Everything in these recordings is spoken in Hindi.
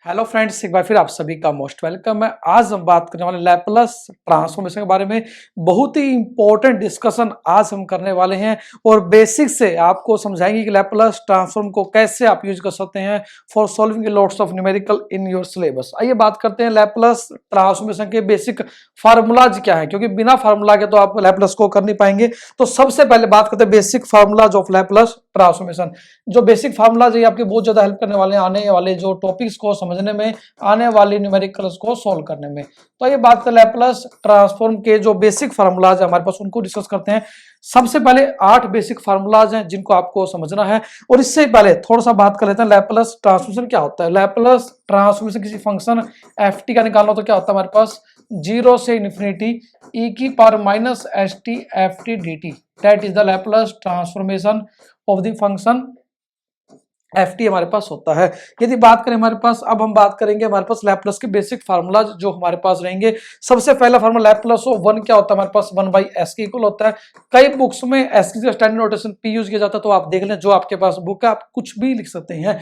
हेलो फ्रेंड्स, एक बार फिर आप सभी का मोस्ट वेलकम है। आज हम बात करने वाले लैपलस ट्रांसफॉर्मेशन के बारे में। बहुत ही इंपॉर्टेंट डिस्कशन आज हम करने वाले हैं और बेसिक से आपको समझाएंगे कि लैपलस ट्रांसफॉर्म को कैसे आप यूज कर सकते हैं for solving lots of numerical in your syllabus. आइए बात करते हैं लैपलस ट्रांसफॉर्मेशन के बेसिक फार्मूलाज क्या है, क्योंकि बिना फार्मूला के तो आप लैपलस को कर नहीं पाएंगे। तो सबसे पहले बात करते हैं basic formulas of Laplace transformation. जो बेसिक फार्मूलाज है आपके बहुत ज्यादा हेल्प करने वाले हैं आने वाले जो टॉपिक्स को समझने में, आने वाली न्यूमेरिकल्स को सॉल्व करने में। तो ये बात करें लैपलस ट्रांसफॉर्म के जो बेसिक फार्मूलाज है हमारे पास, उनको डिस्कस करते हैं। सबसे पहले 8 बेसिक फार्मूलाज हैं जिनको आपको समझना है। और इससे पहले थोड़ा सा बात कर लेते हैं लैपलस ट्रांसफॉर्मेशन क्या होता है। लैपलस ट्रांसफॉर्मेशन किसी फंक्शन एफ टी का निकालना तो क्या होता है हमारे पास 0 से इन्फिनिटी e की power minus s t f T D T, that is the Laplace transformation of the function f T हमारे पास होता है। यदि बात करें हमारे पास, अब हम बात करेंगे हमारे पास लैपलस के बेसिक फार्मूला जो हमारे पास रहेंगे। सबसे पहला फार्मूला लैपलस ऑफ 1 क्या होता है हमारे पास 1 बाई एस के इक्वल होता है। कई बुक्स में एस की स्टैंडर्ड नोटेशन पी यूज किया जाता है, तो आप देख लें जो आपके पास बुक है आप कुछ भी लिख सकते हैं।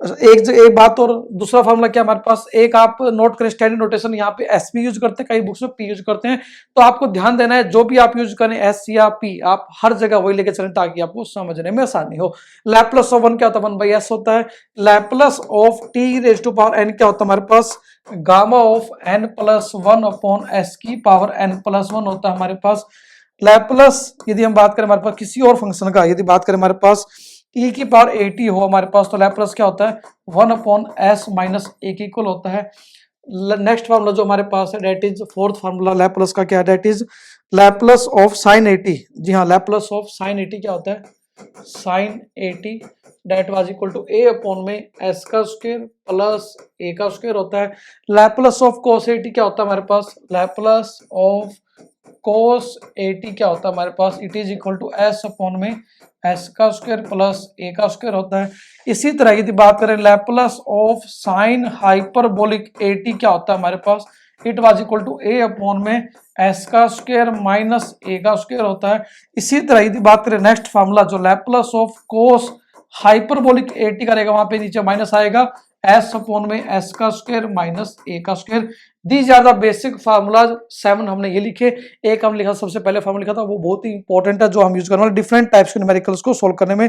एक बात और दूसरा फार्मूला क्या हमारे पास, एक आप नोट करें स्टैंडर्ड नोटेशन, यहाँ पे एस पी यूज करते हैं, कई बुक्स में पी यूज करते हैं। तो आपको ध्यान देना है जो भी आप यूज करें एस या पी, आप हर जगह वही लेके चलें ताकि आपको समझने में आसानी हो। लैपलस ऑफ 1 क्या होता है 1 बाई एस होता है। Laplace of t raise to power n क्या होता है हमारे पास gamma of n plus 1 upon s की पावर एन प्लस 1 होता है हमारे पास। लैपलस यदि हम बात करें हमारे पास किसी और फंक्शन का, यदि बात करें हमारे पास e की पावर 80 हो हमारे पास, तो लैपलस क्या होता है 1 अपॉन एस माइनस ए के इक्वल होता है। नेक्स्ट फार्मूला जो हमारे पास है that is fourth formula Laplace का क्या है, that is Laplace of sine 80। जी हाँ, लैपलस ऑफ साइन 80 क्या होता है sine 80 that was equal to a upon में एस का स्क्वायर प्लस ए का स्क्वायर होता है। लैपलस ऑफ कोस 80 क्या होता है हमारे पास, लैपलस ऑफ कोस 80 क्या होता है हमारे पास, it is equal to s upon में एस का स्क्वायर प्लस ए का स्क्वायर होता है। इसी तरह यदि बात करें लैपलस ऑफ साइन हाइपरबोलिक 80 क्या होता है हमारे पास, it was equal to a upon में एस का स्क्वायर माइनस ए का स्क्वायर होता है। इसी तरह यदि बात करें नेक्स्ट फार्मूला जो लैपलस ऑफ कोस हाइपरबोलिक 80 करेगा, वहां पे नीचे माइनस आएगा एस अपॉन में एस का स्क्वायर माइनस ए का square. These are the basic formulas 7 हमने ये लिखे। एक हम लिखा सबसे पहले फार्मूला लिखा था, वो बहुत ही इंपॉर्टेंट है जो हम यूज करने वाले डिफरेंट टाइप्स के न्यूमेरिकल्स को सोल्व करने में।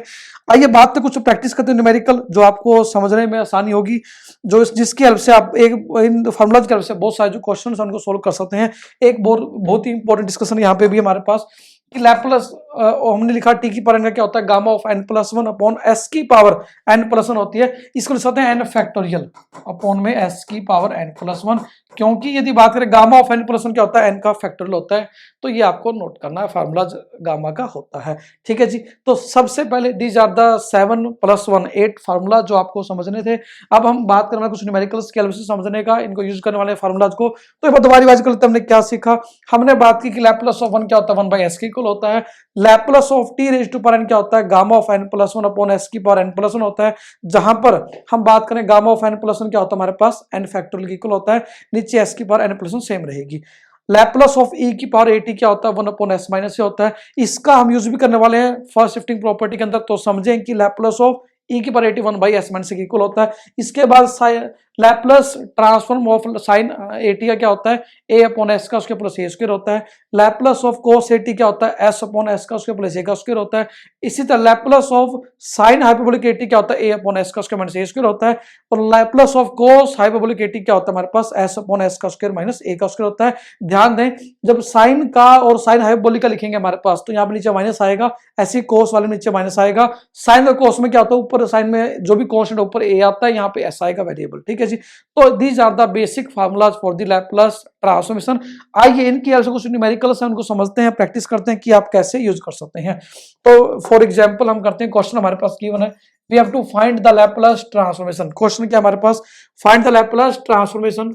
आइए बात करते कुछ प्रैक्टिस करते हैं न्यूमेरिकल जो आपको समझने में आसानी होगी, जो जिसकी हेल्प से आप एक इन फार्मूलाज की हेल्प से बहुत सारे जो क्वेश्चन है उनको सोल्व कर सकते हैं। एक बहुत ही इंपॉर्टेंट डिस्कशन यहाँ पे भी हमारे पास कि लैपलस हमने लिखा टी की पावर एन का क्या होता है gamma of n plus 1 upon s की पावर एन प्लस 1 होती है। इसको लिख सकते हैं एन फैक्टोरियल अपॉन में एस की पावर एन प्लस 1, क्योंकि यदि बात करें गामा ऑफ एन प्लस 1 क्या होता है एन का फैक्टोरियल होता है। तो ये आपको नोट करना है, फार्मूला गामा का होता है। ठीक है जी, तो सबसे पहले दीज आर द 7 + 1 8 फार्मूला जो आपको समझने थे। अब हम बात करना कुछ न्यूमेरिकल्स के हेल्प से समझने का, इनको यूज करने वाले फार्मूलाज को। तो दोबारा बात करते हमने क्या सीखा। हमने बात की कि लैपलस ऑफ 1 क्या होता है 1 बाई एस के इक्वल होता है। Laplace of t raise to power n क्या होता है gamma of n plus 1 upon s की पावर एन प्लस 1 होता है। जहां पर हम बात करें गामा ऑफ एन प्लस 1 क्या होता है हमारे पास एन फैक्टोरियल इक्वल होता है, नीचे एस की पावर एन प्लस 1 सेम रहेगी। लैपलस ऑफ ई की पावर 80 क्या होता है 1 अपॉन एस माइनस होता है। इसका हम यूज भी करने वाले हैं फर्स्ट शिफ्टिंग प्रॉपर्टी के अंदर, तो समझें कि लैपलस ऑफ ई की power 81 by S minus equal होता है। इसके बाद लैपलस ट्रांसफॉर्म ऑफ साइन 80 का क्या होता है ए अपॉन एस का उसके प्लस ए स्क्वायर होता है। लैपलस ऑफ कोस 80 क्या होता है एस अपॉन एस का उसके प्लस ए का स्क्वायर होता है। इसी तरह लैपलस ऑफ साइन हाइपरबोलिक 80 क्या होता है ए अपॉन एस का स्क्वायर माइनस ए स्क्वायर होता है। और लैपलस ऑफ कोस हाइपरबोलिक 80 क्या होता है हमारे पास एस अपॉन एस का स्क्वायर माइनस ए का स्क्वायर होता है। ध्यान दें जब साइन का और साइन हाइपरबोलिक का लिखेंगे हमारे पास, तो यहाँ पे नीचे माइनस आएगा, ऐसी कोस वाले नीचे माइनस आएगा। साइन और कोस में क्या होता है ऊपर साइन में जो भी कॉन्स्टेंट ऊपर ए आता है, यहाँ पे एस आएगा वेरिएबल। ठीक है जी, तो these are the basic formulas for the Laplace transformation. आइए इनकी हेल्प से कुछ न्यूमेरिकल्स हैं उनको समझते हैं, प्रैक्टिस करते हैं कि आप कैसे यूज कर सकते हैं। तो फॉर एग्जांपल हम करते हैं, क्वेश्चन हमारे पास गिवन है, we have to find the Laplace transformation. Question क्या हमारे पास, find the Laplace transformation,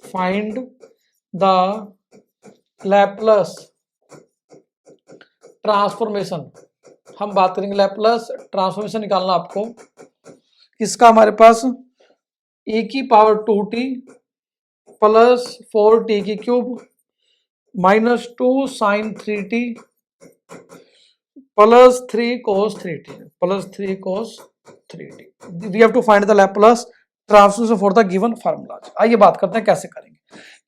find the Laplace transformation. हम बात करेंगे लैपलस ट्रांसफॉर्मेशन निकालना आपको, इसका हमारे पास e की पावर 2t प्लस 4t की cube minus 2 sine 3t plus 3 cos 3t plus 3 cos 3t। We have to find the Laplace transformation for the given formula. आइए बात करते हैं कैसे करेंगे।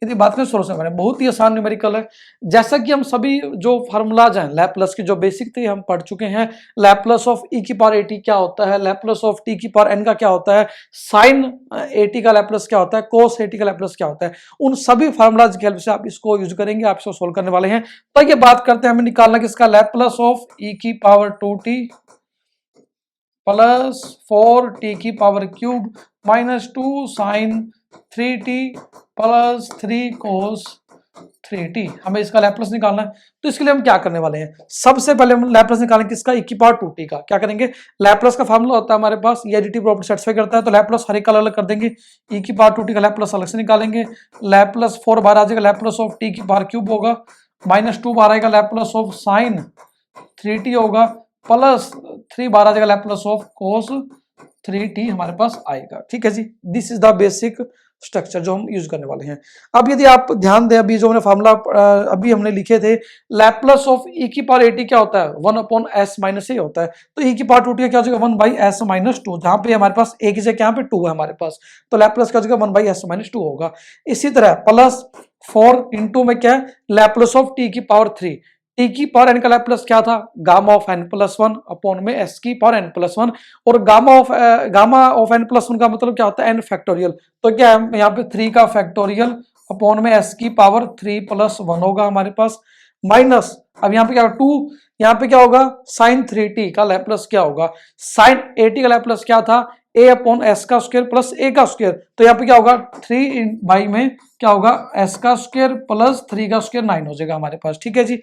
यदि बात करें सोल्यूशन में, बहुत ही आसान न्यूमेरिकल है। जैसा कि हम सभी जो फार्मूलाज हैं लैपलास की जो बेसिक थे हम पढ़ चुके हैं। लैपलास ऑफ ई की पावर एटी क्या होता है, लैपलास ऑफ टी की पावर एन का क्या होता है, साइन एटी का लैपलास क्या होता है, कोस एटी का लैपलास क्या होता है, उन सभी फार्मूलाज की हेल्प से आप इसको यूज करेंगे, आप इसको सोल्व करने वाले हैं। तो ये बात करते हैं हमें निकालना किसका, लैपलास ऑफ ई की पावर 2t प्लस 4t की power cube minus 2 sine 3t plus 3 cos 3t। हमें इसका लैपलास निकालना है। तो इसके लिए हम क्या करने वाले हैं, सबसे पहले हम लैपलास निकालेंगे किसका, e की पावर 2t का। क्या करेंगे, लैपलास का फार्मूला होता है हमारे पास, ये एडिटिव प्रॉपर्टी सेटिस्फाई करता है, तो लैपलास हर एक का अलग कर देंगे। e की पावर 2t का लैपलास अलग से निकालेंगे। लैपलास 4 बार आ जाएगा, लैपलास ऑफ t की पावर क्यूब होगा, माइनस 2 बार आएगा, लैपलास ऑफ साइन 3t होगा, प्लस 3 बार आ जाएगा, लैपलास ऑफ कोस 3t हमारे पास आएगा। ठीक है जी, this is the basic structure जो हम यूज करने वाले हैं। अब यदि आप ध्यान दें, अभी जो हमने फार्मूला अभी हमने लिखे थे, लैपलास ऑफ e की पावर 80 क्या होता है, 1/s माइनस ए होता है। तो e की पावर 2t क्या हो जाएगा, 1/s माइनस 2, जहां पे हमारे पास a की जगह यहाँ पे 2 है हमारे पास, तो लैपलास क्या हो जाएगा 1/s माइनस 2 होगा। इसी तरह प्लस 4 इंटू में क्या है, लैपलास ऑफ t की पावर 3, टी की पावर एन का लैपलास क्या था, gamma of n plus 1 upon में एस की पावर एन प्लस 1, और गामा ऑफ एन प्लस 1 का मतलब क्या होता है, एन फैक्टोरियल। तो क्या है यहाँ पे 3 का फैक्टोरियल अपॉन में एस की पावर 3 प्लस 1 होगा हमारे पास, माइनस अब यहाँ पे क्या 2, यहाँ पे क्या होगा साइन 3t का लैपलास क्या होगा, साइन 80 का लैपलास क्या था, a अपॉन एस का स्क्वायर प्लस a का स्क्वायर। तो यहाँ पे क्या होगा 3 बाई में क्या होगा s का स्क्वायर प्लस 3 का स्क्वायर 9 हो जाएगा हमारे पास। ठीक है जी,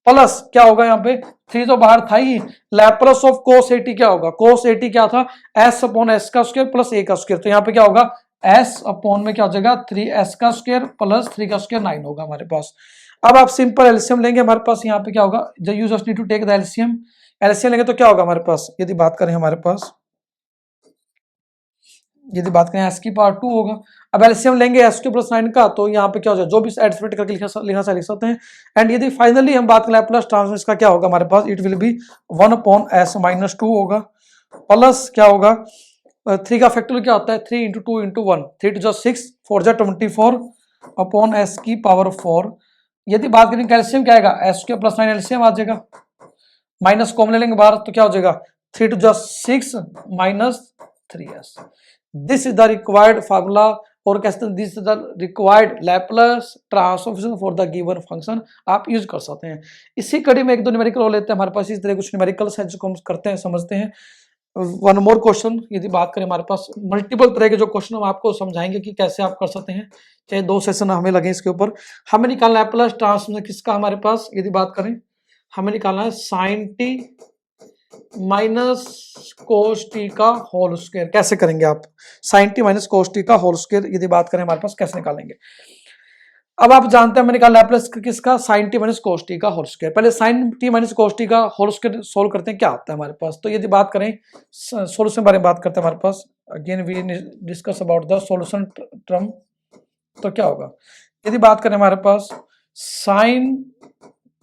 प्लस क्या होगा यहाँ पे 3 तो बाहर था ही, लैपलास ऑफ कोस 80 क्या होगा, कोस 80 क्या था, s अपॉन एस का स्क्वायर प्लस a का स्क्वायर। तो यहाँ पे क्या होगा s अपॉन में क्या हो जाएगा 3s का स्क्वायर प्लस 3 का स्क्वायर 9 होगा हमारे पास। अब आप सिंपल एलसीएम लेंगे, हमारे पास यहाँ पे क्या होगा, जो you just need to take the LCM, LCM लेंगे तो क्या होगा हमारे पास, यदि बात करें हमारे पास, यदि बात करें s की पावर 2 होगा। अब एलसीएम लेंगे s के प्लस 9 का, तो यहाँ पे क्या हो जाए जो भी एडजमेंट करके लिखना लिख सकते हैं। एंड यदि फाइनली हम बात करें लैपलास ट्रांसफॉर्म, इसका क्या होगा हमारे पास, it will be 1/s minus 2 होगा, प्लस क्या होगा 3 का फैक्टोरियल क्या होता है, 3 इंटू 2 इंटू 1, 3 टू 6 4 जा 24 अपॉन एस की पावर 4। यदि बात करें कैल्शियम क्या आएगा, एस के प्लस 9 एलसीएम आ जाएगा, माइनस कॉमन ले लेंगे बाहर तो क्या हो जाएगा 3 to 6 minus 3s। This is the required formula, और कहते हैं this is the required Laplace transformation for the given function, आप यूज कर सकते हैं। इसी कड़ी में एक दो न्यूमेरिकल और लेते हैं, हमारे पास इस तरह कुछ न्यूमेरिकल्स हैं जिसको हम करते हैं समझते हैं। वन मोर क्वेश्चन, यदि बात करें हमारे पास मल्टीपल तरह के जो क्वेश्चन हम आपको समझाएंगे कि कैसे आप कर सकते हैं, चाहे 2 सेशन हमें लगे इसके ऊपर। हमें निकालना है लैपलास ट्रांसफॉर्मेशन किसका, हमारे पास यदि बात करें हमें निकालना है sine t minus cos t का होल स्क्वायर। कैसे करेंगे आप, sine t minus cos t का होल स्क्वायर यदि बात करें हमारे पास कैसे निकालेंगे। अब आप जानते हैं मैंने निकाला लैपलास किसका, sine t minus cos t का होल स्क्वायर। पहले sine t minus cos t का होल स्क्वायर सोल्व करते हैं, क्या आता है हमारे पास। तो यदि बात करें सॉल्यूशन बारे में बात करते हैं हमारे पास, again we discuss about the solution term. तो क्या होगा, यदि बात करें हमारे पास sine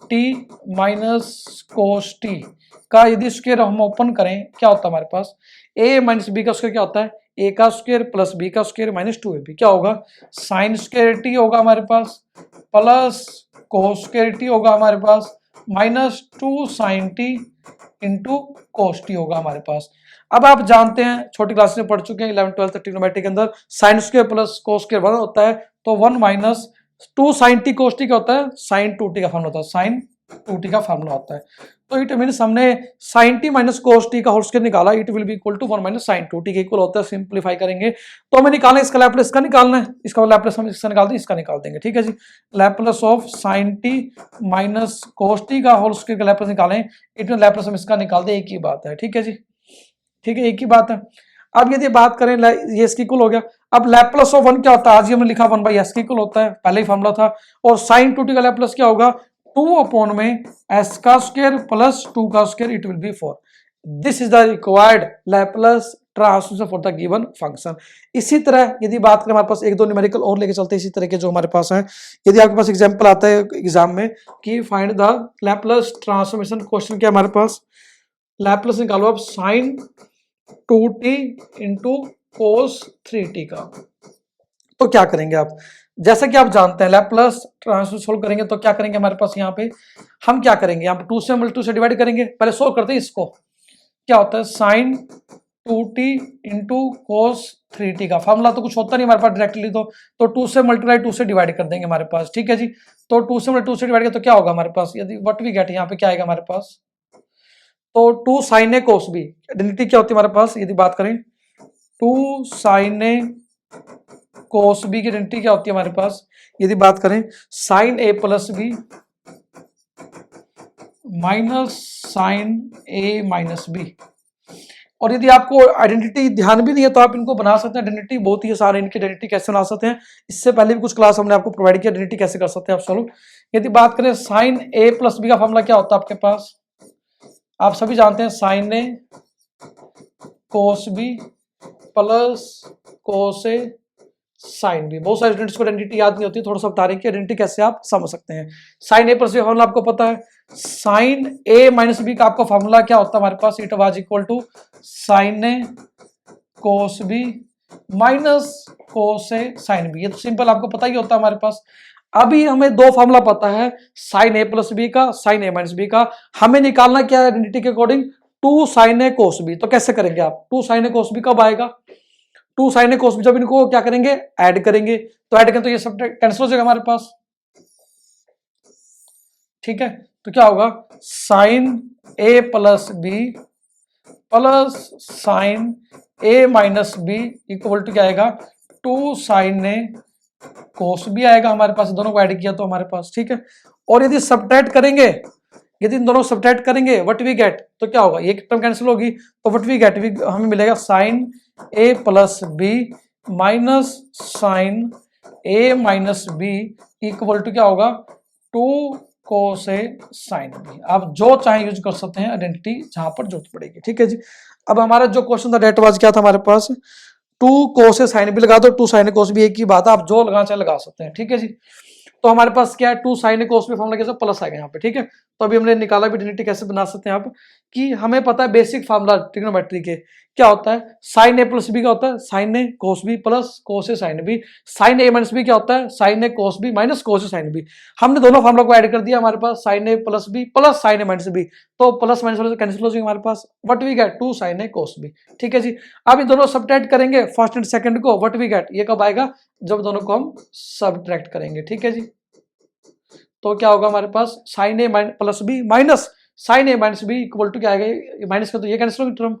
t minus cos t का यदि स्क्वायर हम ओपन करें क्या होता है हमारे पास, a माइनस बी का स्क्वायर क्या होता है, a का स्क्वायर प्लस b का स्क्वायर माइनस 2ab, क्या होगा साइन स्क्वायर टी होगा हमारे पास प्लस कोस स्क्वायर टी होगा हमारे पास minus 2 sine t into cos t होगा हमारे पास। अब आप जानते हैं छोटी क्लास में पढ़ चुके हैं 11 12 ट्रिग्नोमेट्री के अंदर, sine square plus cos square 1 होता है, तो 1 minus 2 sine T cos t क्या होता है, साइन 2t का फॉर्मूला होता है, साइन 2t का फॉर्मूला होता है। तो इट मींस हमने sine t minus cos t का होल स्क्वायर निकाला, it will be equal to 1 minus sine 2t के इक्वल होता है। सिंपलीफाई करेंगे तो हमें निकालना है इसका लैपलास, इसका निकालना है, इसका लैपलास हम इसका निकालते हैं, इसका निकाल देंगे। ठीक है जी, Laplace of sine t minus cos t का होल स्क्वायर का लैपलास निकालें, इट मींस लैपलास हम इसका निकाल दें, एक ही बात है। ठीक है जी, ठीक है एक ही बात है। अब यदि बात करें ये इसकी इक्वल हो गया, अब लैपलास ऑफ 1 क्या होता है, आज ही हमने लिखा 1/s के इक्वल होता है, पहले ही फॉर्मूला था। और साइन 2t का लैपलास क्या होगा 2 अपॉन में s का स्क्वायर प्लस 2 का square, it will B 4। This is the required Laplace transformation for the given function. इसी तरह यदि बात करें हमारे पास एक दो न्यूमेरिकल और लेके चलते हैं इसी तरह के जो हमारे पास हैं। यदि आपके पास एग्जांपल आता है एग्जाम में कि find the Laplace transformation, question क्या हमारे पास लैपलास निकालो आप sign 2t into cos 3t का। तो क्या करेंगे आप, जैसा कि आप जानते हैं लैप्लस ट्रांसफॉर्म सोल्व करेंगे तो क्या करेंगे, हमारे पास यहाँ पे हम क्या करेंगे, यहाँ पे 2 से मल्टी 2 से डिवाइड करेंगे। पहले सोल्व करते हैं इसको, क्या होता है sign 2t into cos 3t का। फॉर्मूला तो कुछ होता नहीं हमारे पास डायरेक्टली, तो 2 से मल्टीप्लाई 2 से डिवाइड कर देंगे हमारे पास, ठीक है जी। तो 2 से मल्टीप्लाई 2 से डिवाइड किया तो क्या होगा हमारे पास, यदि व्हाट वी गेट, यहाँ पे क्या आएगा हमारे पास, तो 2 sine a cos B. Identity क्या होती है हमारे पास, यदि बात करें 2 साइन ए कोस बी की आइडेंटिटी क्या होती है हमारे पास, यदि बात करें sign a plus b minus sine a minus B. और यदि आपको आइडेंटिटी ध्यान भी नहीं है तो आप इनको बना सकते हैं। आइडेंटिटी बहुत ही सारे इनकी आइडेंटिटी कैसे बना सकते हैं, इससे पहले भी कुछ क्लास हमने आपको प्रोवाइड किया आइडेंटिटी कैसे कर सकते हैं आप सॉल्व। यदि बात करें साइन ए प्लस बी का फॉर्मूला क्या होता है आपके पास, आप सभी जानते हैं sign a cos b plus cos a sine B. बहुत सारे स्टूडेंट्स को आइडेंटिटी याद नहीं होती, थोड़ा सा बता रहे कि आइडेंटिटी कैसे आप समझ सकते हैं। Sign a plus B formula आपको पता है, साइन ए माइनस बी का आपका फॉर्मूला क्या होता है हमारे पास, it was equal to sine a cos b minus cos a sine b. ये तो सिंपल आपको पता ही होता है हमारे पास। अभी हमें दो फॉर्मूला पता है, साइन ए प्लस बी का, साइन ए माइनस बी का। हमें निकालना क्या है आइडेंटिटी के according, 2 sine a cos B. तो कैसे करेंगे आप, 2 साइन ए कोस बी कब आएगा, 2 साइन ए कोस बी जब इनको क्या करेंगे ऐड करेंगे, तो ऐड करें तो ये सब कैंसिल हो जाएगा हमारे पास, ठीक है। तो क्या होगा sine a plus b plus sine a minus b equal to क्या आएगा 2 साइन ए कोस बी आएगा हमारे पास, दोनों को ऐड किया तो हमारे पास, ठीक है। और यदि सब्ट्रैक्ट करेंगे, यदि इन दोनों सब्ट्रैक्ट करेंगे व्हाट वी गेट, तो क्या होगा, ये टर्म कैंसिल होगी तो व्हाट वी गेट, हमें मिलेगा sine a plus b minus sine a minus b equal to क्या होगा 2 कोस ए साइन बी। आप जो चाहे यूज कर सकते हैं आइडेंटिटी जहां पर जरूरत पड़ेगी, ठीक है जी। अब हमारा जो क्वेश्चन था डेट वाज क्या था हमारे पास, 2 कोस ए साइन बी लगा दो, 2 साइन ए कोस बी एक ही बात है, आप जो लगाना चाहे लगा सकते हैं, ठीक है जी। तो हमारे पास क्या है 2 sine a cos B formula कैसे प्लस आएगा यहाँ पे, ठीक है। तो अभी हमने निकाला भी आइडेंटिटी कैसे बना सकते हैं आप, कि हमें पता है बेसिक फार्मूला ट्रिग्नोमेट्री के क्या होता है, साइन ए प्लस बी का होता है sine a cos b plus cos a sine b, sine a minus b क्या होता है sine a cos b minus cos a sine b. हमने दोनों फार्मूला को ऐड कर दिया, हमारे पास sine a plus b plus sine a minus b, तो प्लस माइनस कैंसिल हो जाएगा हमारे पास, what we get 2 sine a cos b, ठीक है जी। अब ये दोनों सब्ट्रैक्ट करेंगे फर्स्ट एंड सेकंड को, व्हाट वी गेट, ये कब आएगा जब दोनों को हम सब्ट्रैक्ट करेंगे, ठीक है जी। तो क्या होगा हमारे पास sine a plus b minus sine a minus b equal to क्या आएगा, माइनस का तो ये कैंसिल होगी टर्म,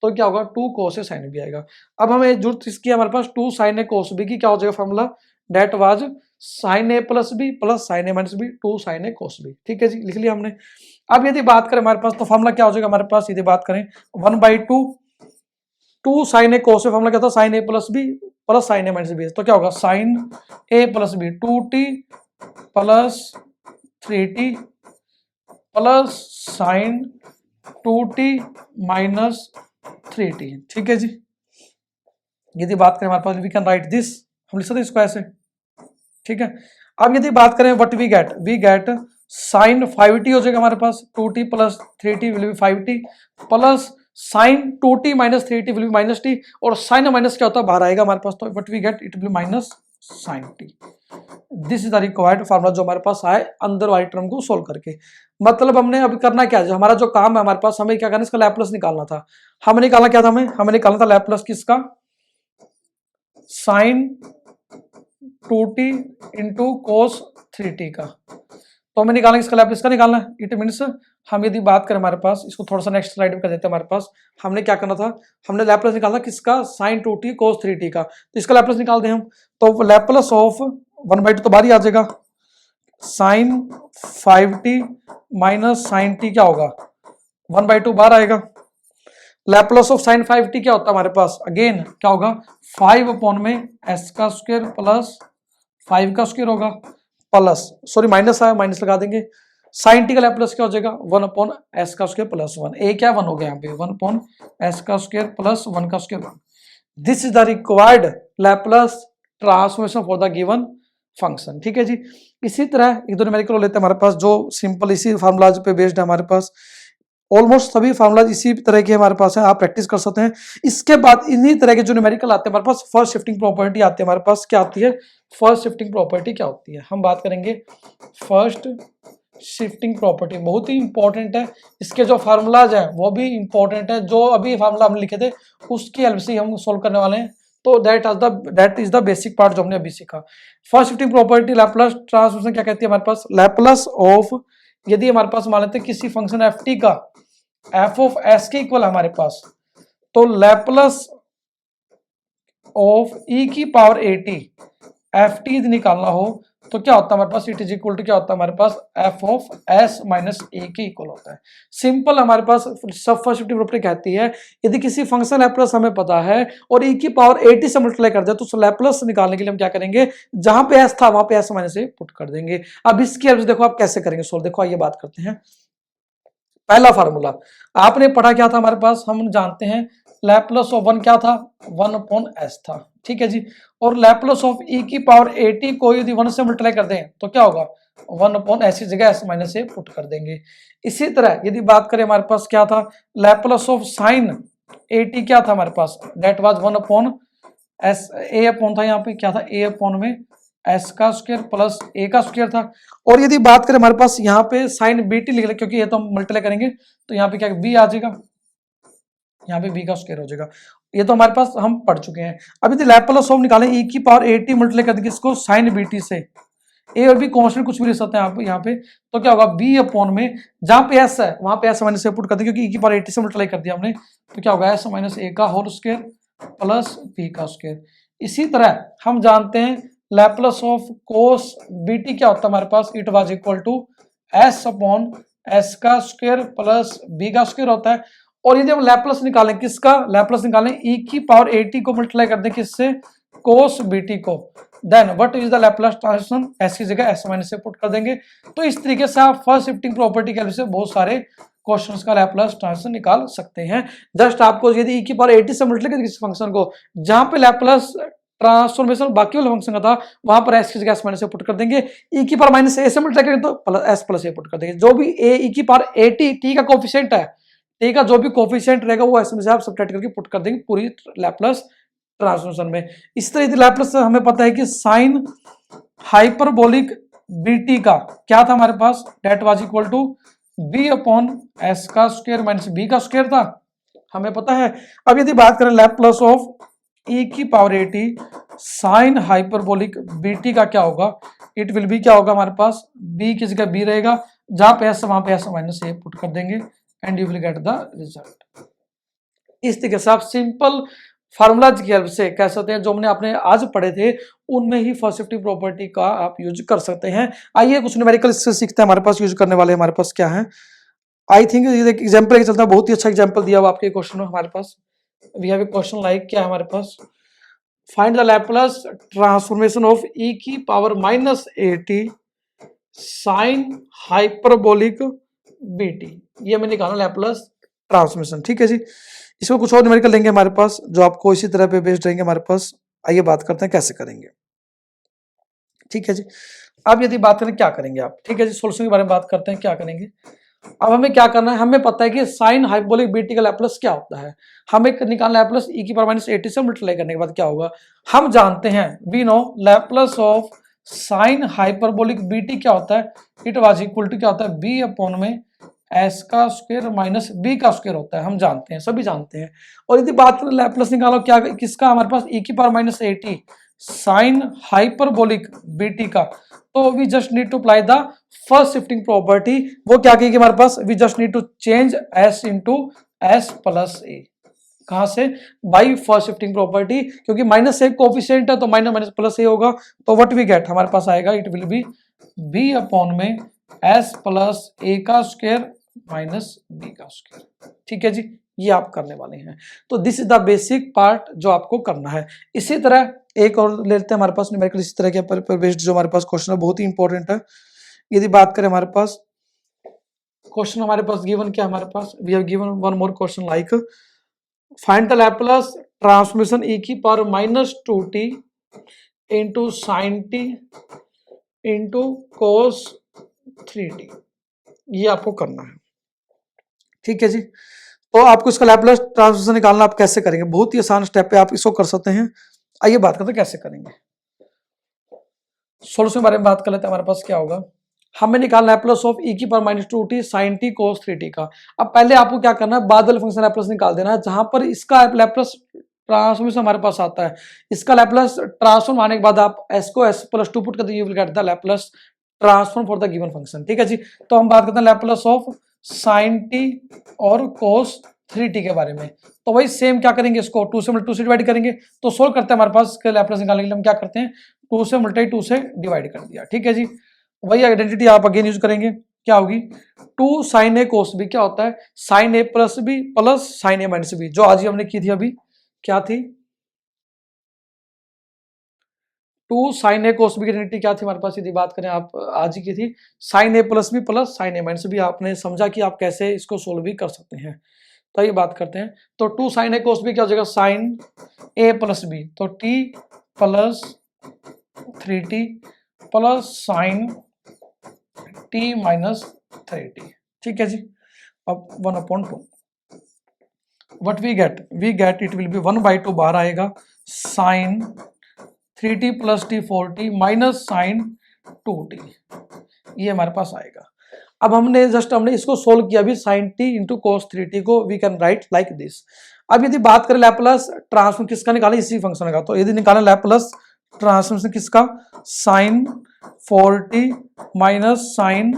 तो क्या होगा 2 कोस ए साइन बी आएगा। अब हमें जरूरत इसकी हमारे पास 2 साइन ए कोस बी की, क्या हो जाएगा formula, that was sine a plus b plus sine a minus b 2 sine a cos b, ठीक है जी, लिख लिया हमने। अब यदि बात करें हमारे पास तो फॉर्मूला क्या हो जाएगा हमारे पास, यदि बात करें 1/2 2 sine a cos A, formula क्या था sine a plus b plus sine a minus b, तो क्या होगा sine a plus b 2t plus 3t plus sine 2t minus 3t, ठीक है जी। यदि बात करें हमारे पास वी कैन राइट दिस, हम लिख सकते हैं इसको ऐसे, ठीक है। अब यदि बात करें what we gate sign 5t हो जाएगा हमारे पास, 2t plus 3t will be 5t plus sine 2t minus 3t will be minus t, और साइन माइनस क्या होता है बाहर आएगा हमारे पास, तो what we get it will be minus sine t। This is the required formula जो हमारे पास आए अंदर वाली टर्म को सोल्व करके। मतलब हमने अभी करना क्या है, जो हमारा जो काम है हमारे पास, हमें क्या करना है, इसका लैप्लास निकालना था। हमें निकालना क्या था, हमें निकालना था लैप्लास किसका, sign 2t into cos 3t का। तो हमें निकालना इसका लैप्लास का निकालना है, इट मीन्स हम यदि बात करें हमारे पास, इसको थोड़ा सा नेक्स्ट स्लाइड में कर देते हैं। हमारे पास हमने क्या करना था, हमने लैप्लास निकालना किसका साइन 2t कोस 3t का, तो इसका लैप्लास निकाल दें हम, तो लैप्लास ऑफ 1/2 तो बाहर ही आ जाएगा, sign 5t minus sine t क्या होगा 1/2 बाहर आएगा। लैप्लास ऑफ साइन 5t क्या होता है हमारे पास, अगेन क्या होगा 5 अपॉन में s का स्क्वायर प्लस 5 का स्क्वायर होगा, प्लस सॉरी माइनस आया, माइनस लगा देंगे। साइन t का लैप्लास क्या हो जाएगा 1 अपॉन s का स्क्वायर प्लस 1, a क्या 1 हो गया यहाँ पे, 1 अपॉन s का स्क्वायर प्लस 1 का square 1। This is the required Laplace transformation for the given function, ठीक है जी। इसी तरह एक दो न्यूमेरिकल लेते हैं हमारे पास जो सिंपल इसी फार्मूलाज पे बेस्ड है हमारे पास। ऑलमोस्ट सभी फार्मूला इसी तरह के हमारे पास है, आप प्रैक्टिस कर सकते हैं। इसके बाद इन्हीं तरह के जो न्यूमेरिकल आते हैं हमारे पास, फर्स्ट शिफ्टिंग प्रॉपर्टी आती है हमारे पास। क्या आती है फर्स्ट शिफ्टिंग प्रॉपर्टी? क्या होती है हम बात करेंगे फर्स्ट शिफ्टिंग प्रॉपर्टी, बहुत ही इंपॉर्टेंट है। इसके जो फार्मूलाज हैं वो भी इंपॉर्टेंट है, जो अभी फार्मूला हमने लिखे थे उसकी हेल्प से हम सोल्व करने वाले हैं। तो that is the basic part जो हमने अभी सीखा। First shifting property Laplace transformation क्या कहती है हमारे पास? लैपलास ऑफ, यदि हमारे पास मान लेते हैं किसी फंक्शन एफ टी का एफ ऑफ एस के इक्वल हमारे पास, तो लैपलास ऑफ ई की power a T f T निकालना हो तो क्या होता है हमारे पास? इट इज इक्वल टू क्या होता है हमारे पास? एफ ऑफ एस माइनस ए के इक्वल होता है। सिंपल हमारे पास सब फर्स्ट शिफ्टिंग प्रॉपर्टी कहती है यदि किसी फंक्शन लैपलास हमें पता है और ई की पावर ए टी से मल्टीप्लाई कर दिया तो उस लैपलास निकालने के लिए हम क्या करेंगे? जहां पे एस था वहां पे एस माइनस ए पुट कर देंगे। अब इसकी हेल्प से देखो आप कैसे करेंगे सोल्व। देखो आइए बात करते हैं। पहला फार्मूला आपने पढ़ा क्या था हमारे पास? हम जानते हैं लैपलास ऑफ वन क्या था? 1 अपॉन एस था, ठीक है जी। और लैपलास ऑफ ई की पावर ए टी को यदि 1 से मल्टीप्लाई कर दें तो क्या होगा? 1 अपॉन एस की जगह एस माइनस ए पुट कर देंगे। इसी तरह यदि बात करें हमारे पास क्या था? Laplace of sine a t क्या था हमारे पास? That was 1 upon s, a upon था यहाँ पे क्या था? ए अपॉन में एस का स्क्वायर प्लस ए का स्क्वायर था। और यदि बात करें हमारे पास यहाँ पे साइन बी टी लिख ले, क्योंकि ये तो हम मल्टीप्लाई करेंगे तो यहाँ पे क्या बी आ जाएगा, यहाँ पे बी का स्क्वायर हो जाएगा। ये तो हमारे पास हम पढ़ चुके हैं। अब यदि लैपलास ऑफ निकालें ई की पावर ए टी मल्टीप्लाई कर देंगे इसको साइन बी टी से, ए और बी कॉन्स्टेंट कुछ भी ले सकते हैं आप यहाँ पे, तो क्या होगा? बी अपॉन में जहां पे एस है वहां पे एस माइनस ए पुट कर देंगे, क्योंकि ई की पावर ए टी से मल्टीप्लाई कर दिया हमने, तो क्या होगा? एस माइनस ए का होल स्क्वायर प्लस बी का स्क्वायर। इसी तरह हम जानते हैं Laplace of cos b t क्या होता है हमारे पास? It was equal to s upon s का स्क्वायर प्लस बी का स्क्वायर होता है। और यदि हम लैपलास निकालें किसका? लैपलास निकालें ई की पावर ए टी को मल्टीप्लाई कर दें किससे? कोस बी टी को, then what is the Laplace transformation? S की जगह एस माइनस से पुट कर देंगे। तो इस तरीके से आप फर्स्ट शिफ्टिंग प्रॉपर्टी के हेल्प से बहुत सारे क्वेश्चंस का लैपलास ट्रांसफॉर्मेशन निकाल सकते हैं। जस्ट आपको यदि ई की पावर 80 से मल्टीप्लाई करें किसी फंक्शन को, जहां पे लैपलास ट्रांसफॉर्मेशन बाकी वाले फंक्शन का था वहां पर एस की जगह एस माइनस से पुट कर देंगे। ई की पावर माइनस ए से मल्टीप्लाई करें तो एस प्लस ए पुट कर देंगे। जो भी ए ई की पावर 80 टी का कोफिशिएंट है, टी का जो भी कोफिशिएंट रहेगा वो एस में से आप सब्ट्रैक्ट करके पुट कर देंगे पूरी लैपलास ट्रांसफॉर्मेशन में। इस तरह लैपलास हमें पता है कि साइन हाइपरबोलिक बीटी का क्या था हमारे पास? That was equal to b upon s का स्क्वायर माइनस बी का स्क्वायर था, हमें पता है। अब यदि बात करें लैपलास ऑफ ई की power a t sine hyperbolic b t का क्या होगा? इट विल बी क्या होगा हमारे पास? बी की जगह बी रहेगा, जहां पे एस वहां पे एस माइनस ए पुट कर देंगे and you will get the result. इस तरीके से आप सिंपल फार्मूला की हेल्प से कह सकते हैं जो हमने आपने आज पढ़े थे उनमें ही फर्स्ट शिफ्टिंग प्रॉपर्टी का आप यूज कर सकते हैं। आइए कुछ न्यूमेरिकल इससे सीखते हैं। हमारे पास यूज करने वाले हमारे पास क्या है? आई थिंक ये एग्जाम्पल लेके चलता है, बहुत ही अच्छा एग्जाम्पल दिया हुआ आपके क्वेश्चन में हमारे पास। We have a question like क्या है हमारे पास? Find the Laplace transformation of e की power minus a t sine hyperbolic b t. ये हमें निकालना लैपलास ट्रांसफॉर्मेशन, ठीक है जी। इसमें कुछ और न्यूमेरिकल लेंगे हमारे पास जो आपको इसी तरह पे बेस्ड रहेंगे हमारे पास। आइए बात करते हैं कैसे करेंगे, ठीक है जी। अब यदि बात करें क्या करेंगे आप, ठीक है जी, सोल्यूशन के बारे में बात करते हैं क्या करेंगे। अब हमें क्या करना है? हमें पता है कि साइन हाइपरबोलिक बीटी का लैपलास क्या होता है। हमें निकालना लैपलास ई की पावर माइनस 80 से मल्टीप्लाई करने के बाद क्या होगा? हम जानते हैं we know Laplace of sine hyperbolic b t क्या होता है? इट वाज इक्वल टू क्या होता है? बी अपॉन में एस का स्क्वायर माइनस बी का स्क्वायर होता है, हम जानते हैं, सभी जानते हैं। और यदि बात करें लैपलास निकालो क्या किसका हमारे पास? ई की power minus 80 sine hyperbolic b t का, तो we just need to apply the first shifting property. वो क्या कहेगी हमारे पास? We just need to change s into s plus a. कहां से? बाई फर्स्ट शिफ्टिंग प्रॉपर्टी, क्योंकि माइनस ए कोफिशिएंट है तो माइनस माइनस प्लस ए होगा, तो व्हाट वी गेट हमारे पास आएगा it will be b upon में एस प्लस ए का स्क्वायर माइनस बी का स्क्वायर, ठीक है जी। ये आप करने वाले हैं। तो this is the basic part जो आपको करना है। इसी तरह एक और लेते हैं हमारे पास न्यूमेरिकल इसी तरह के पर बेस्ड जो हमारे पास क्वेश्चन है, बहुत ही इंपॉर्टेंट है। यदि बात करें हमारे पास क्वेश्चन हमारे पास गिवन क्या हमारे पास? We have given one more question like find the Laplace transformation e की power minus 2t into sine t into cos 3t। ये आपको करना है, ठीक है जी। तो आपको इसका लैपलेस ट्रांसफॉर्मेशन निकालना आप कैसे करेंगे, बहुत ही आसान स्टेप पे आप इसको कर सकते हैं। आइए बात करते हैं कैसे करेंगे। सोल्यूशन के बारे में बात कर लेते हैं। हमारे पास क्या होगा, हमें निकालना लैपलेस ऑफ e की power minus 2t sin t cos 3t का। अब पहले आपको क्या करना है, बाद वाले फंक्शन लैपलेस निकाल देना है, जहां पर इसका लैपलेस ट्रांसफॉर्मेशन हमारे पास आता है। इसका लैपलेस ट्रांसफॉर्म आने के बाद आप s को s प्लस 2 पुट कर दीजिए, you will get the Laplace transform for the given function. ठीक है जी। तो हम बात करते हैं लैपलेस ऑफ sin t और cos 3t के बारे में। तो वही सेम क्या करेंगे, इसको 2 से डिवाइड करेंगे। तो सोल्व करते हैं, हमारे पास लैपलेस निकालने के लिए हम क्या करते हैं, 2 से मल्टीप्लाई 2 से डिवाइड कर दिया। ठीक है जी। वही आइडेंटिटी आप अगेन यूज करेंगे, क्या होगी 2 sin a cos b, क्या होता है sin a plus b plus sin a minus b, जो आज ही हमने की थी अभी, क्या थी 2 sin a cos b की आइडेंटिटी क्या थी हमारे पास, यदि बात करें आप आज ही की थी sin a plus b plus sin a minus b। आपने समझा कि आप कैसे इसको सोल्व भी कर सकते हैं। तो ये बात करते हैं। तो 2 sin a cos b क्या हो जाएगा sin a प्लस b, तो t plus 3t plus sin t minus 3t। ठीक है जी। अब 1/2 what we get it will be 1/2 बाहर आएगा sin 3t plus t 4t minus sin 2t, ये हमारे पास आएगा। अब हमने इसको सोल्व किया अभी sin t into cos 3t को we can write like this. अब यदि बात करें लैपलेस ट्रांसफॉर्म किसका निकालें, इसी फंक्शन का। तो यदि निकालें लैपलेस ट्रांसफॉर्मेशन किसका, sin 4t minus sin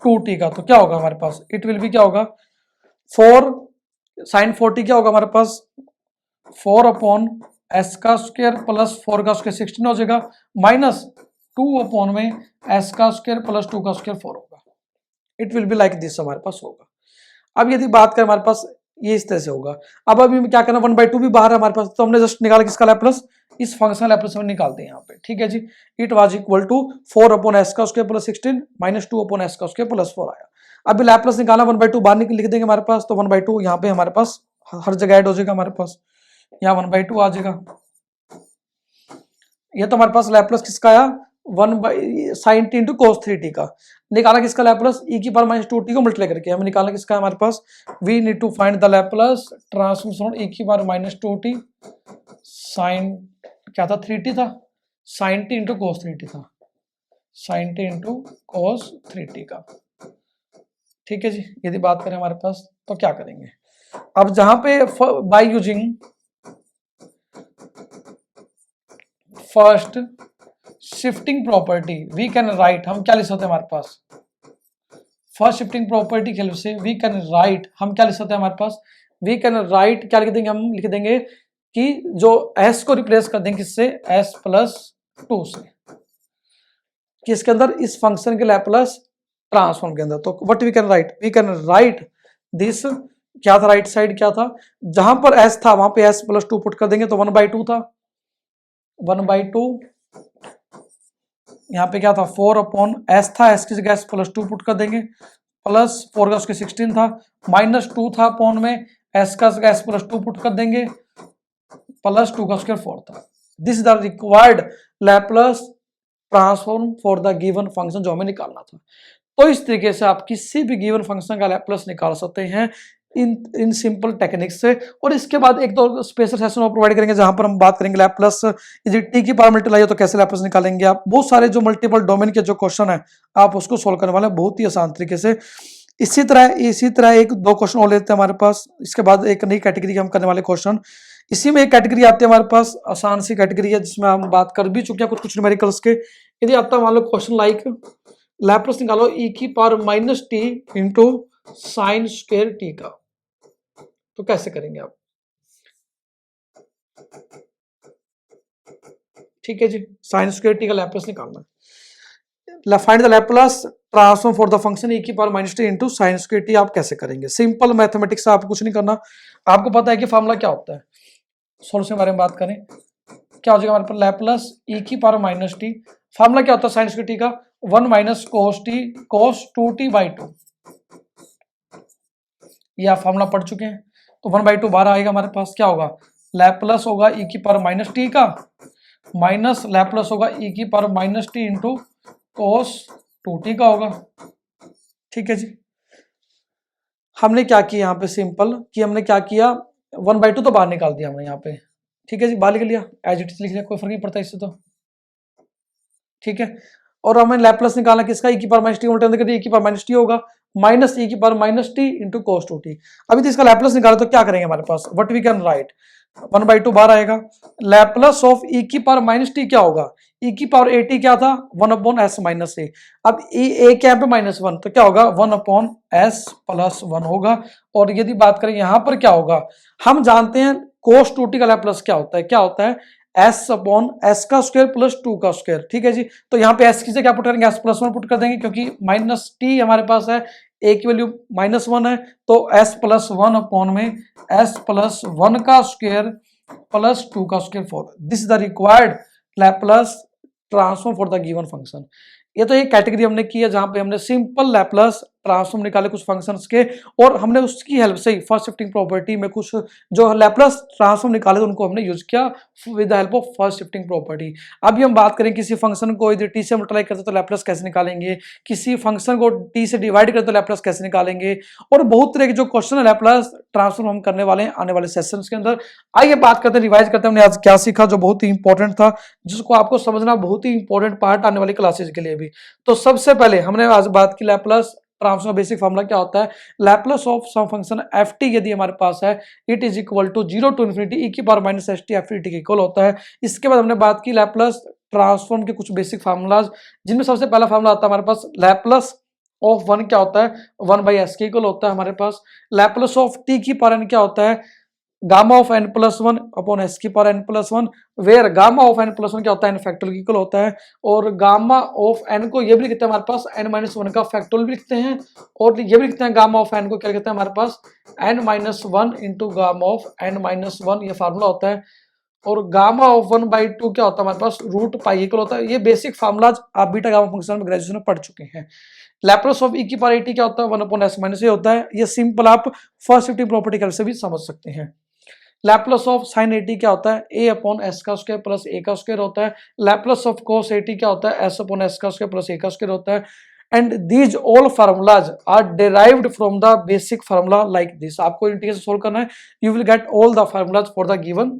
2t का, तो क्या होगा हमारे पास, इट विल बी क्या होगा 4 sin 4t क्या होगा हमारे पास 4/s का स्क्वायर प्लस 4 का स्क्वायर 16 हो जाएगा, माइनस 2 में s का स्क्वायर प्लस 2 का स्क्वायर 4 होगा। It will be like this हमारे पास होगा। अब यदि बात करें हमारे पास ये इस तरह से होगा। अब अभी क्या करना, 1/2 भी बाहर है हमारे पास, तो हमने जस्ट निकाला किसका लैपलेस, इस फंक्शन लैपलेस में निकालते हैं यहाँ पे। ठीक है जी। It was equal to 4/s का स्क्वायर प्लस 16 माइनस 2/s का स्क्वायर प्लस 4 आया। अभी लैपलेस निकाला 1/2 बाहर लिख देंगे हमारे पास, तो 1/2 यहाँ पे हमारे पास हर जगह ऐड हो जाएगा हमारे पास, यहाँ 1/2 आ जाएगा। ये तो हमारे पास लैपलेस किसका आया 1/sin t into cos 3t का। निकाला किसका लैपलेस e की पावर माइनस 2t को मल्टीप्लाई करके, हमें निकालना किसका हमारे पास, we need to find the Laplace transformation e की पावर माइनस 2t sin क्या था 3t था, sin t into cos 3t था, sin t into cos 3t का। ठीक है जी। यदि बात करें हमारे पास तो क्या करेंगे, अब जहां पे by using first shifting property we can write, हम क्या लिख सकते हैं हमारे पास, फर्स्ट शिफ्टिंग प्रॉपर्टी के हेल्प से वी कैन राइट, हम क्या लिख सकते हैं हमारे पास, वी कैन राइट क्या लिख देंगे, हम लिख देंगे कि जो s को रिप्लेस कर देंगे किससे s प्लस 2 से, किसके अंदर, इस फंक्शन के लैपलेस ट्रांसफॉर्म के अंदर। तो what we can write this, क्या था राइट साइड क्या था, जहां पर s था वहां पे s प्लस 2 पुट कर देंगे, तो 1/2 था, 1/2 यहाँ पे क्या था 4/s था, s की जगह s प्लस 2 पुट कर देंगे, प्लस 4 का उसके 16 था, माइनस 2 था अपॉन में s का जगह s प्लस 2 पुट कर देंगे, प्लस 2 का स्क्वायर 4 था। This is the required Laplace transform for the given function जो हमें निकालना था। तो इस तरीके से आप किसी भी गिवन फंक्शन का लैपलेस निकाल सकते हैं इन सिंपल टेक्निक से। और इसके बाद एक तो स्पेशल सेशन और प्रोवाइड करेंगे जहां पर हम बात करेंगे लैपलेस यदि टी की पावर मल्टीप्लाई हो तो कैसे लैपलेस निकालेंगे आप, बहुत सारे जो मल्टीपल डोमेन के जो क्वेश्चन है आप उसको सोल्व करने वाले हैं बहुत ही आसान तरीके से। इसी तरह एक दो क्वेश्चन और लेते हैं हमारे पास, इसके बाद एक नई कैटेगरी हम करने वाले क्वेश्चन। इसी में एक कैटेगरी आती है हमारे पास, आसान सी कैटेगरी है जिसमें हम बात कर भी चुके हैं कुछ न्यूमेरिकल्स के। यदि आता है मान लो क्वेश्चन लाइक लैपलेस निकालो e की power minus t into sine square T का, तो कैसे करेंगे आप। ठीक है जी, साइन स्क्वायर टी का लैपलेस निकालना है, find the Laplace transform for the function e की power minus t into sine square T. आप कैसे करेंगे, सिंपल मैथमेटिक्स से आपको कुछ नहीं करना, आपको पता है कि फॉर्मूला क्या होता है। सोल्यूशन के बारे में बात करें क्या हो जाएगा हमारे पास लैपलेस e की पावर माइनस टी, फॉर्मूला क्या होता है साइन स्क्वायर टी का 1 माइनस कोस टी कोस 2t/2, ये आप फॉर्मूला पढ़ चुके हैं। तो 1/2 बाहर आएगा हमारे पास, क्या होगा लैपलेस होगा e की पावर माइनस टी का माइनस लैपलेस होगा e की पावर माइनस टी इंटू कोस 2t का होगा। ठीक है जी। हमने क्या किया यहाँ पे सिंपल कि हमने क्या किया 1/2 तो बाहर निकाल दिया हमने यहाँ पे, ठीक है जी, बाहर लिख लिया, एज इट इज लिख लिया, कोई फर्क नहीं पड़ता इससे तो, ठीक है। और हमें लैप्लस निकालना किसका, e की पावर माइनस टी उल्टे अंदर कर दिया, e की पावर माइनस टी होगा माइनस e की power minus t into cos two t. अभी तो इसका लैप्लस निकाला तो क्या करेंगे हमारे पास, व्हाट वी कैन राइट 1/2 बाहर आएगा, लैप्लस ऑफ e की पावर माइनस टी क्या होगा, e की पावर ए टी क्या था 1/s माइनस ए, अब ए क्या पे -1 तो क्या होगा 1/s प्लस 1 होगा। और यदि बात करें यहां पर क्या होगा, हम जानते हैं कोस टू टी का लैप्लस क्या होता है, क्या होता है s/s का स्क्वायर प्लस 2 का स्क्वायर, ठीक है जी। तो यहाँ पे s की जगह क्या पुट करेंगे, s+1 पुट कर देंगे, क्योंकि माइनस टी हमारे पास है, a की वैल्यू -1 है, तो s+1 अपॉन में s+1 का स्क्वायर प्लस 2 का square for this is the required Laplace transform for the given function. ये तो एक कैटेगरी हमने की है जहां पे हमने सिंपल लैप्लस ट्रांसफॉर्म निकाले कुछ फंक्शंस के, और हमने उसकी हेल्प से ही फर्स्ट शिफ्टिंग प्रॉपर्टी में कुछ जो लैप्लस ट्रांसफॉर्म निकाले तो उनको हमने यूज किया with the help of first shifting property. अभी हम बात करें किसी फंक्शन को यदि टी से मल्टीप्लाई करते तो लैप्लस कैसे निकालेंगे, किसी फंक्शन को टी से डिवाइड करते तो लैप्लस कैसे निकालेंगे, और बहुत तरह के जो क्वेश्चन है लैप्लस ट्रांसफॉर्म हम करने वाले हैं आने वाले सेशंस के अंदर। आइए बात करते हैं, रिवाइज करते हैं हमने आज क्या सीखा जो बहुत ही इंपॉर्टेंट था, जिसको आपको समझना बहुत ही इंपॉर्टेंट पार्ट आने वाली क्लासेज के लिए भी। तो सबसे पहले हमने आज बात की लैप्लस ट्रांसफॉर्म बेसिक फार्मूला क्या होता है, Laplace of some function f t यदि हमारे पास है it is equal to 0 to infinity e की power minus s t f t के इक्वल होता है। इसके बाद हमने बात की लैप्लस ट्रांसफॉर्म के कुछ बेसिक फार्मूलाज, जिनमें सबसे पहला फार्मूला आता है हमारे पास लैप्लस ऑफ 1 क्या होता है 1/s के इक्वल होता है हमारे पास। लैप्लस ऑफ t की पावर n क्या होता है gamma of n+1 upon s की power n+1, where gamma of n+1 क्या होता है n फैक्टोरियल इक्वल होता है, और गामा ऑफ n को ये भी लिखते हैं हमारे पास n-1 का फैक्टोरियल भी लिखते हैं, और ये भी लिखते हैं गामा ऑफ n को क्या लिखते हैं हमारे पास n-1 into gamma of n-1, ये फार्मूला होता है। और गामा ऑफ 1/2 क्या होता है हमारे पास √पाई इक्वल होता है। ये बेसिक फार्मूलाज आप बीटा गामा फंक्शन में ग्रेजुएशन में पढ़ चुके हैं। लैप्लस ऑफ e की पावर टी क्या होता है 1/s माइनस ए होता है, ये सिंपल आप फर्स्ट शिफ्टिंग प्रॉपर्टी कर से भी समझ सकते हैं। लैप्लस ऑफ साइन एटी क्या होता है a/s का स्क्वायर प्लस a का स्क्वायर होता है। लैप्लस ऑफ cos एटी क्या होता है s/s का स्क्वायर प्लस a का स्क्वायर होता है। And these all formulas are derived from the basic formula like this. आपको इंटीग्रेशन सोल्व करना है, you will get all the formulas for the given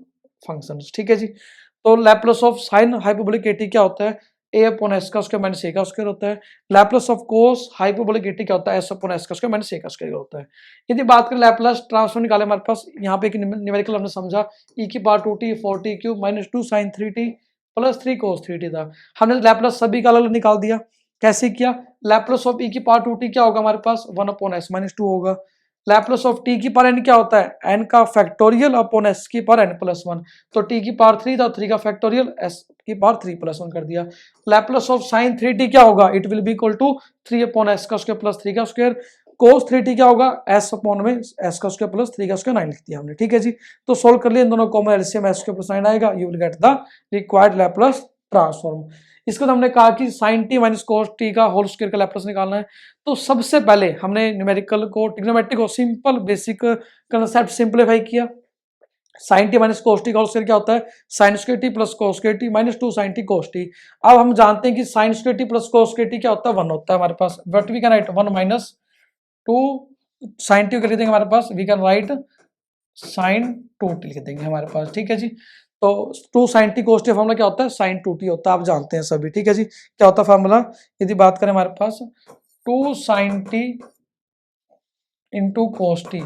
functions, ठीक है जी। तो Laplace of sine hyperbolic a t क्या होता है a/s का स्क्वायर माइनस a का स्क्वायर होता है। Laplace of cos hyperbolic a t क्या होता है s/s का स्क्वायर माइनस a का स्क्वायर होता है। यदि बात करें लैप्लस ट्रांसफॉर्म निकाले हमारे पास यहाँ पे एक न्यूमेरिकल हमने समझा e की power 2t 4t cube minus 2 sin 3t plus 3 cos 3t था। हमने लैप्लस सभी का अलग निकाल दिया, कैसे किया, लैप्लस ऑफ e की पावर 2t क्या होगा हमारे पास 1/s माइनस 2 होगा। लैप्लस ऑफ t की पावर n क्या होता है n का फैक्टोरियल अपॉन s की पावर n+1, तो t की पावर 3 था, 3 का फैक्टोरियल s की पावर 3+1 कर दिया। लैप्लस ऑफ साइन 3t क्या होगा it will be equal to 3/s का स्क्वायर प्लस 3 का स्क्वायर। cos 3t क्या होगा s अपॉन में s का स्क्वायर प्लस 3 का स्क्वायर 9 लिख दिया हमने, ठीक है जी। तो सोल्व कर लिया, इन दोनों common LCM s square plus 9 आएगा, you will get the required Laplace transform. इसके बाद हमने कहा कि sin t minus cos t का होल स्क्वायर का लैप्लस निकालना है। तो सबसे पहले हमने न्यूमेरिकल को ट्रिग्नोमेट्री को सिंपल बेसिक कंसेप्ट सिंप्लीफाई किया। sin t minus cos t का होल स्क्वायर क्या होता है sin square t plus cos square t minus 2 sin t cos t। अब हम जानते हैं कि sin square t plus cos square t क्या होता है 1 होता है हमारे पास, but we can write 1 minus 2 sin t कर देंगे हमारे पास, we can write sin 2t लिख देंगे हमारे पास, ठीक है जी। तो 2 sin t cos t formula क्या होता है sin 2t होता है, आप जानते हैं सभी, ठीक है जी। क्या होता है फार्मूला, यदि बात करें हमारे पास 2 sin t into cos t,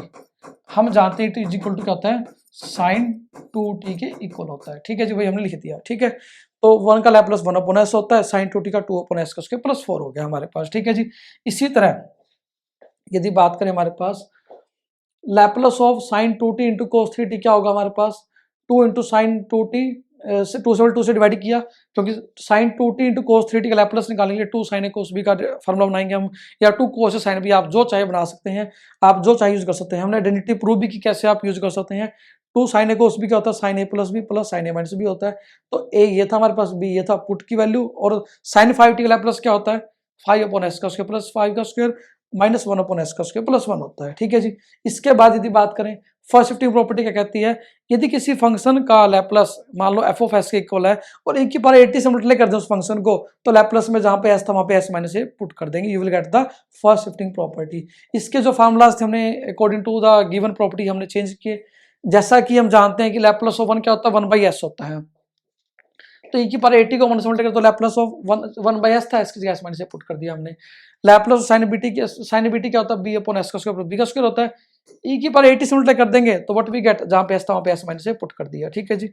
हम जानते हैं इज इक्वल टू क्या होता है sin 2t के इक्वल होता है, ठीक है जी, वही हमने लिख दिया, ठीक है। तो 1 का लैप्लस 1/s होता है, sin 2t का 2/s का स्क्वायर प्लस 4 हो गया हमारे पास, ठीक है जी। इसी तरह यदि बात करें हमारे पास Laplace of sin 2t into cos 3t क्या होगा हमारे पास 2 इंटू साइन 2t से 2 से 2 से डिवाइड किया, क्योंकि sin 2t into cos 3t का लैप्लस निकालने के लिए 2 sin a cos b का फार्मूला बनाएंगे हम, या 2 cos a sin b, आप जो चाहे बना सकते हैं, आप जो चाहे यूज कर सकते हैं। हमने आइडेंटिटी प्रूव भी की कैसे आप यूज कर सकते हैं। 2 sin a cos b क्या होता है sin a plus b plus sin a minus b होता है। तो a ये था हमारे पास, b ये था, पुट की वैल्यू, और sin 5t का लैप्लस क्या होता है 5/s का स्क्वायर प्लस 5 का स्क्वायर -1/s² +1 होता है, ठीक है जी। इसके बाद यदि बात करें फर्स्ट शिफ्टिंग प्रॉपर्टी क्या कहती है, यदि किसी फंक्शन का लैप्लस मान लो f(s) के इक्वल है और e⁻80 से मल्टीप्लाई कर दें उस फंक्शन को, तो लैप्लस में जहां पे s था वहां पे s - a पुट कर देंगे, you will get the first shifting property. इसके जो फार्मूलाज थे हमने according to the given property हमने चेंज किए। जैसा कि हम जानते हैं कि लैप्लस ऑफ 1 क्या होता है, 1/s होता है, तो e⁻80 को 1 से मल्टीप्लाई कर तो लैप्लस ऑफ 1/s था, इसकी जगह s - a पुट कर दिया हमने। लैप्लस साइन bt क्या होता है, b/s² होता है, e⁻80 से मल्टीप्लाई कर देंगे तो व्हाट वी गेट, जहां पे s था वहां पे s - a पुट कर दिया, ठीक है जी।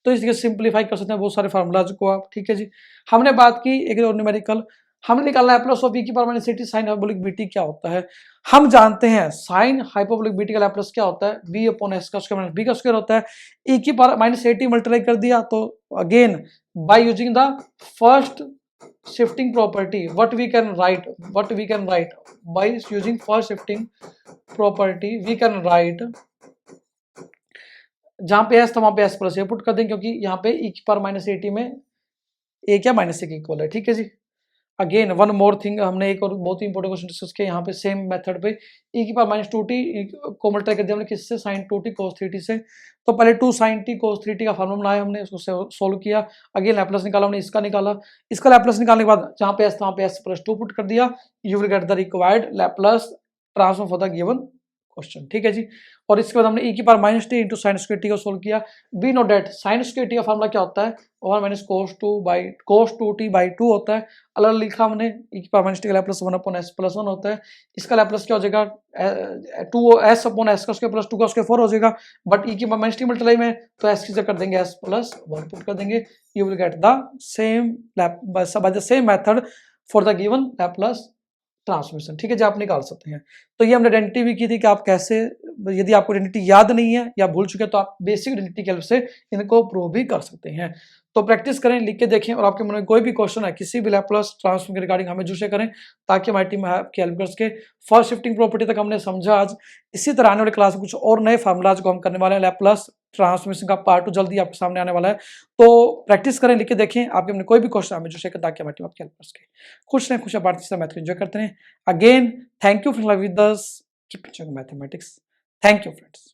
तो इसलिए सिंप्लीफाई कर सकते हैं बहुत सारे फार्मूलाज को आप, ठीक है जी। हमने बात की एक और न्यूमेरिकल, हमने निकाला Laplace of e⁻80 sine hyperbolic bt क्या होता है। हम जानते हैं साइन हाइपरबोलिक bt का लैप्लस क्या होता है, b/s² - b² होता है, e⁻80 मल्टीप्लाई कर दिया तो again by using the first shifting property what we can write by using first shifting property we can write, जहां पे s था वहां पे s+a पुट कर देंगे क्योंकि यहाँ पे e⁻80 में a क्या -a के इक्वल है, ठीक है जी। अगेन वन मोर थिंग, हमने एक और बहुत ही इंपॉर्टेंट क्वेश्चन डिस्कस किया यहाँ पे सेम मेथड पे, e⁻2t को मल्टीप्लाई कर दिया हमने किससे, sin 2t cos 3t से। तो पहले 2 sin t cos 3t का फार्मूला बनाया हमने, उसको सोल्व किया, अगेन लैप्लस निकाला हमने, इसका निकाला, इसका लैप्लस निकालने के बाद जहाँ पे s था वहाँ पे s+2 पुट कर दिया, you will get the required Laplace transform for the given question, ठीक है जी। और इसके बाद हमने e⁻t इंटू sin² t को सोल्व किया। We know that sin² t का फार्मूला क्या होता है, 1 - cos 2t/2 होता है। अलग लिखा हमने e⁻t का लैप्लस 1/s+1 होता है, इसका लैप्लस क्या हो जाएगा 2s/s² + 2 का स्क्वायर 4 हो जाएगा, बट e⁻t मल्टीप्लाई में तो s की जगह कर देंगे s+1 पुट कर देंगे, you will get the same by the same method for the given Laplace transmission, ठीक है जी, आप निकाल सकते हैं। तो ये हमने आइडेंटिटी भी की थी कि आप कैसे, यदि आपको आइडेंटिटी याद नहीं है या भूल चुके हैं तो आप बेसिक आइडेंटिटी की हेल्प से इनको प्रूव भी कर सकते हैं। तो प्रैक्टिस करें, लिख के देखें, और आपके मन में कोई भी क्वेश्चन है किसी भी लैप्लस ट्रांसफॉर्म के रिगार्डिंग हमें जरूर करें ताकि हमारी टीम आपकी हेल्प कर सके। फर्स्ट शिफ्टिंग प्रॉपर्टी तक हमने समझा आज, इसी तरह आने वाले क्लास में कुछ और नए फार्मूलाज को हम करने वाले हैं। लैप्लस ट्रांसमिशन का पार्ट 2 जल्दी आपके सामने आने वाला है, तो प्रैक्टिस करें, लिख के देखें, आपके मन कोई भी क्वेश्चन हमें जरूर ताकि हमारी टीम आपकी हेल्प कर सके। खुश रहें, खुश बात मैथ एंजॉय करते हैं। Again thank you for loving us, keep enjoying mathematics. Thank you friends.